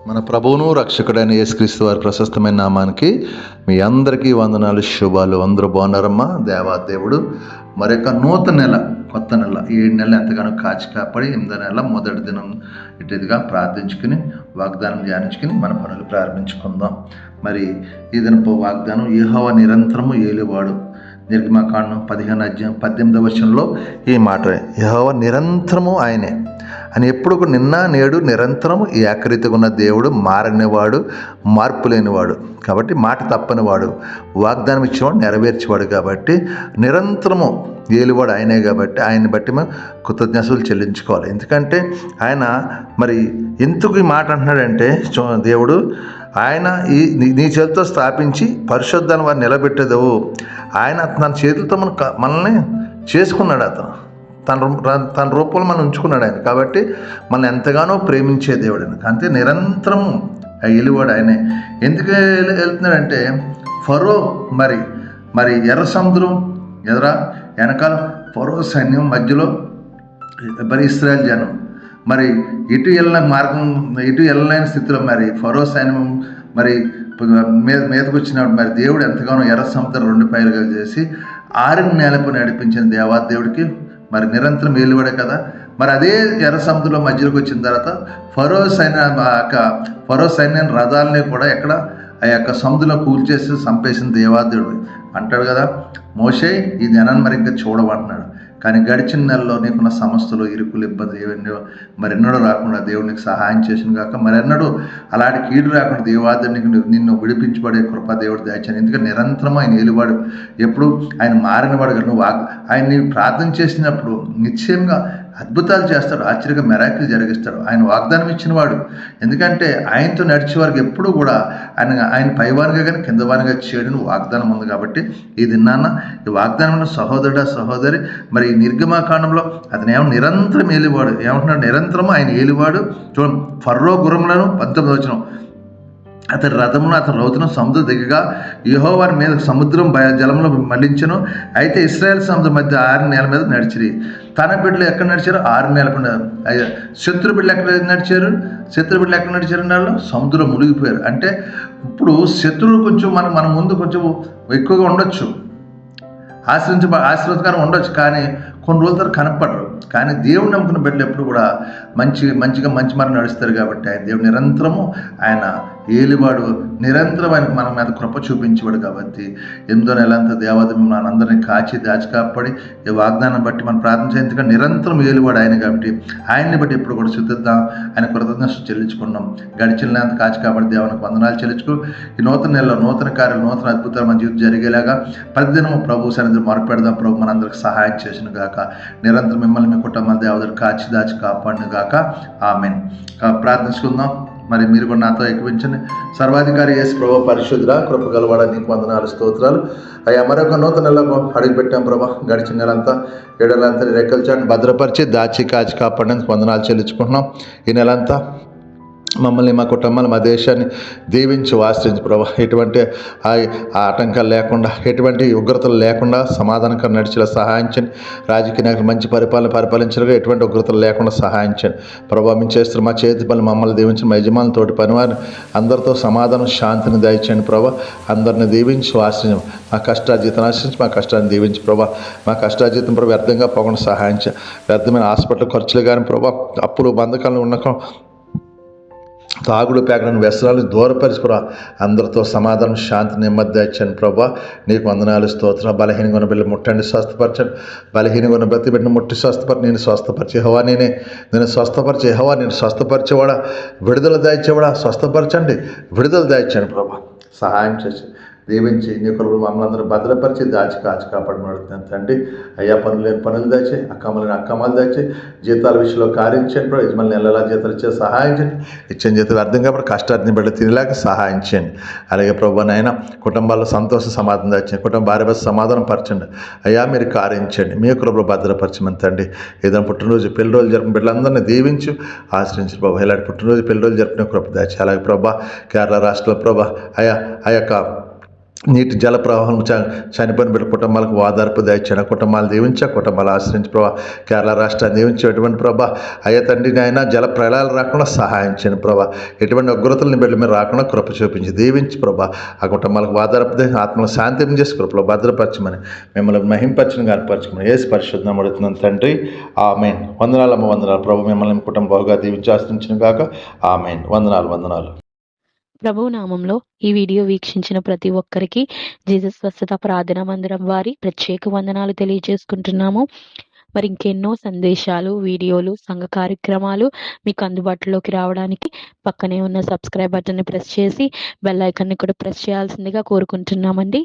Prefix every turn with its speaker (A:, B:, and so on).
A: మన ప్రభువును రక్షకుడైన యేసుక్రీస్తు వారి ప్రశస్తమైన నామానికి మీ అందరికీ వందనాలు, శుభాలు. అందరూ బాగున్నారమ్మా? దేవాదేవుడు మరొక నూతన నెల, కొత్త నెల, 7 నెలలు ఎంతగానో కాచి కాపాడి 8వ నెల మొదటి దినం ఇటుగా ప్రార్థించుకుని వాగ్దానం ధ్యానించుకుని మన పనులు ప్రారంభించుకుందాం. మరి ఈ దినపు వాగ్దానం, యెహోవా నిరంతరము ఏలువాడు. నిర్గమకాండం 15వ ఈ మాట, యెహోవా నిరంతరము ఆయనే అని. ఎప్పుడు నిన్న నేడు నిరంతరము ఏకరీతిగా ఉన్న దేవుడు, మారనివాడు, మార్పు లేనివాడు కాబట్టి, మాట తప్పనివాడు, వాగ్దానం ఇచ్చేవాడు, నెరవేర్చేవాడు కాబట్టి, నిరంతరము ఏలువాడు ఆయనే కాబట్టి ఆయన్ని బట్టి మేము కృతజ్ఞతలు చెల్లించుకోవాలి. ఎందుకంటే ఆయన మరి ఎందుకు ఈ మాట అంటున్నాడంటే, దేవుడు ఆయన నీ చేతితో స్థాపించి పరిశుద్ధాన్ని వారిని నిలబెట్టేదవు. ఆయన తన చేతులతో మనల్ని చేసుకున్నాడు. అతను తన రూపంలో మనం ఉంచుకున్నాడు ఆయన. కాబట్టి మనల్ని ఎంతగానో ప్రేమించే దేవుడు ఆయన. అంతే నిరంతరము ఏలువాడు ఆయనే. ఎందుకు వెళ్తున్నాడంటే, ఫరో మరి ఎర్ర సముద్రం వెనకాల ఫరో సైన్యం, మధ్యలో మరి ఇశ్రాయేల్ జనం, మరి ఎటు వెళ్ళలేని స్థితిలో మరి ఫరో సైన్యం మరి మీదకు వచ్చినప్పుడు మరి దేవుడు ఎంతగానో ఎర్ర సముద్రం 2 పాయలుగా చేసి 6 నేలపై నడిపించిన దేవాదేవుడికి మరి నిరంతరం ఏలువాడే కదా. మరి అదే ఎర్ర సముద్రంలో మధ్యలోకి వచ్చిన తర్వాత ఫరో సైన్యం రథాలని కూడా ఆ యొక్క సముద్రంలో కూల్చేసి చంపేసిన దేవాదేవుడు అంటాడు కదా. మోషే ఈ దినాన్ని మరి ఇంకా చూడమంటున్నాడు. కానీ గడిచిన నెలలో నీకున్న సమస్యలు, ఇరుకులు, ఇబ్బందులు ఏవన్నో మరెన్నడూ రాకుండా దేవుడు నీకు సహాయం చేసిన కాక, మరెన్నడూ అలాంటి కీడు రాకుండా దేవాదేవుడు నిన్ను విడిపించబడే కృప దేవుడు దాచాను. ఎందుకంటే నిరంతరం ఆయన ఏలువాడు, ఎప్పుడు ఆయన మారినవాడు కదా. నువ్వు ఆయన్ని ప్రార్థన చేసినప్పుడు నిశ్చయంగా అద్భుతాలు చేస్తాడు, ఆశ్చర్యంగా మెరాకిల్ జరిగిస్తాడు. ఆయన వాగ్దానం ఇచ్చినవాడు. ఎందుకంటే ఆయనతో నడిచే వారికి ఎప్పుడు కూడా ఆయన పైవానిగా కానీ కిందవానిగా చేయడం వాగ్దానం ఉంది. కాబట్టి ఈ దినాన్న ఈ వాగ్దానం సహోదరి మరి నిర్గమకాండంలో అతను నిరంతరం ఏలివాడు. ఏమంటున్నాడు? నిరంతరం ఆయన ఏలివాడు. చూడండి, ఫర్రో గుర్రములను 19వ అతని రథమును అతని రౌతును సముద్రం దిగగా యెహోవా మీద సముద్రం జలంలో మళ్లించను. అయితే ఇశ్రాయేల్ సముద్రం మధ్య 6 నేల మీద నడిచిరి. తన బిడ్డలు ఎక్కడ నడిచారు? 6 నేల పైన. శత్రు బిడ్డలు ఎక్కడ నడిచారు? వాళ్ళు సముద్రం మునిగిపోయారు. అంటే ఇప్పుడు శత్రువులు కొంచెం మన ముందు కొంచెం ఎక్కువగా ఉండొచ్చు, ఆశీర్వాదకరం ఉండొచ్చు, కానీ కొన్ని రోజుల తర్వాత కనపడరు. కానీ దేవుడు నమ్ముకున్న బిడ్డలు ఎప్పుడు కూడా మంచిగా మంచి నడుస్తారు. కాబట్టి ఆయన దేవుడు నిరంతరము ఆయన ఏలివాడు, నిరంతరం ఆయన మన మీద కృప చూపించేవాడు. కాబట్టి 8వ నెల అంతా దేవాదేవుడు మన అందరినీ కాచి దాచి కాపాడి ఈ వాగ్దానం బట్టి మనం ప్రార్థన ఎందుకంటే నిరంతరం ఏలివాడు ఆయన. కాబట్టి ఆయన్ని బట్టి ఎప్పుడు కూడా శుద్ధిద్దాం, ఆయన కృతజ్ఞతలు చెల్లించుకున్నాం. గడిచిన అంత కాచి కాబట్టి దేవునికి వందనాలు చెల్లించుకో. ఈ నూతన నెలలో నూతన కార్యాలు, నూతన అద్భుతాలు మన జీవితం జరిగేలాగా ప్రతిదినము ప్రభు సన్నిధిలో మొరపెడదాం. ప్రభు మనందరికి సహాయం చేసిన గాక, నిరంతరం మిమ్మల్ని మీ కుటుంబాల దేవతలు కాచి దాచి కాపాడిన గాక. ఆమేన్. ప్రార్థించుకుందాం. మరి మీరు కూడా నాతో ఏకీవించండి. సర్వాధికారి యేసు ప్రభు పరిశుద్ధుడా, కృప గలవాడ, నీకు వందనాలు, స్తోత్రాలు అయ్యా. మరొక నూతన నెలలో అడుగుపెట్టాం ప్రభా. గడిచిన నెలంతా 7 నెలంతా రెక్కల చాటును భద్రపరిచి దాచి కాచి కాపాడడానికి వందనాలు చెల్లించుకుంటున్నాం. ఈ నెలంతా మమ్మల్ని, మా కుటుంబాలు, మా దేశాన్ని దీవించి ఆశ్రయించు ప్రభా. ఎటువంటి ఆటంకాలు లేకుండా, ఎటువంటి ఉగ్రతలు లేకుండా సమాధానంగా నడిచేలా సహాయించండి. రాజకీయ నాయకులు మంచి పరిపాలించగా ఎటువంటి ఉగ్రతలు లేకుండా సహాయించండి ప్రభా. మేము చేస్తున్న మా చేతి పనులు మమ్మల్ని దీవించండి. మా యజమానుల తోటి పనివారిని అందరితో సమాధానం, శాంతిని దయచేయండి ప్రభా. అందరిని దీవించి ఆశ్రయం, మా కష్టార్జితం ఆశ్రయించి మా కష్టాన్ని దీవించి ప్రభా. మా కష్టార్జితం ప్రభా వ్యర్థంగా పోకుండా సహాయించండి. వ్యర్థమైన హాస్పిటల్ ఖర్చులు కానీ ప్రభా, అప్పులు బంధకాలను ఉన్న తాగుడు పేకలను వ్యసనాలను దూరపరిచిపురా. అందరితో సమాధానం, శాంతి, నెమ్మది దయచండి ప్రభా. నీకు వందనాలు, స్తోత్రం. బలహీనంగా ఉన్న బిడ్డలు ముట్టండి, స్వస్థపరచండి. బలహీనంగా ఉన్న ప్రతి బిడ్డను ముట్టి స్వస్థపరిచి నేను స్వస్థపరిచే యెహోవా నేను స్వస్థపరిచే యెహోవా నేను స్వస్థపరిచేవాడా, విడుదల దాయిచేవాడా, స్వస్థపరచండి, విడుదల దాయిచ్చండి ప్రభా. సహాయం చేసి దీవించి నీ కొరకు మమ్మల్ని అందరూ భద్రపరిచి దాచి కాచి కాపాడమడుతున్నాను తండ్రి. అయ్యా పనులు దాచే, అక్కమ్మలు దాచే, జీతాల విషయంలో కార్యించండి ప్రభు. యజమాని నెలలా జీతాలు ఇచ్చే సహాయించండి. ఇచ్చిన జీతాలు అర్థం కాబట్టి కష్టాన్ని బిడ్డ తినేలాగా సహాయించండి. అలాగే ప్రభు నాయన కుటుంబాల్లో సంతోష సమాధానం దాచండి. కుటుంబ భార్య భర్త సమాధానం పరచండి. అయ్యా మీరు కార్యించండి, మీ కృపలో భద్రపరచమని తండ్రి. ఏదైనా పుట్టినరోజు, పెళ్లి రోజులు జరిపిన బిడ్డలందరినీ దీవించు ఆశ్రయించు ప్రభు. ఇలాంటి పుట్టినరోజు, పెళ్లి రోజులు జరిపిన కృప దాచి. అలాగే ప్రభా కేరళ రాష్ట్రంలో ప్రభా ఆ యొక్క నీటి జల ప్రవాహం చనిపోయిన బిడ్డ కుటుంబాలకు ఓదార్పు దయచిన కుటుంబాలు దీవించా కుటుంబాలు ఆశ్రయించి ప్రభా కేరళ రాష్ట్రాన్ని దీవించేటువంటి ప్రభా అయ్యా తండ్రి నాయన జల ప్రళయాలు రాకుండా సహాయం చేయను ప్రభా ఎటువంటి ఉగ్రతలని బిడ్డల మీద రాకుండా కృప చూపించి దీవించి ప్రభా ఆ కుటుంబాలకు ఓదార్పు దయ ఆత్మను శాంతం చేసి కృపలో భద్రపరచమని మిమ్మల్ని మహింపరచని గారిపరచమని ఏసు పరిశుద్ధం అడుగుతున్నాను తండ్రి ఆమేన్. వందనాలమ్మ వందనాలు ప్రభు మిమ్మల్ని కుటుంబం బాగా దీవించి ఆశ్రయించిన గాక ఆమేన్. వందనాలు.
B: ప్రభువు నామంలో ఈ వీడియో వీక్షించిన ప్రతి ఒక్కరికి జీసస్ స్వస్థత ప్రార్థనా మందిరం వారి ప్రత్యేక వందనాలు తెలియజేసుకుంటున్నాము. మరి ఇంకెన్నో సందేశాలు, వీడియోలు, సంఘ కార్యక్రమాలు మీకు అందుబాటులోకి రావడానికి పక్కనే ఉన్న సబ్స్క్రైబ్ బటన్ని ప్రెస్ చేసి బెల్ ఐకాన్ని కూడా ప్రెస్ చేయాల్సిందిగా కోరుకుంటున్నామండి.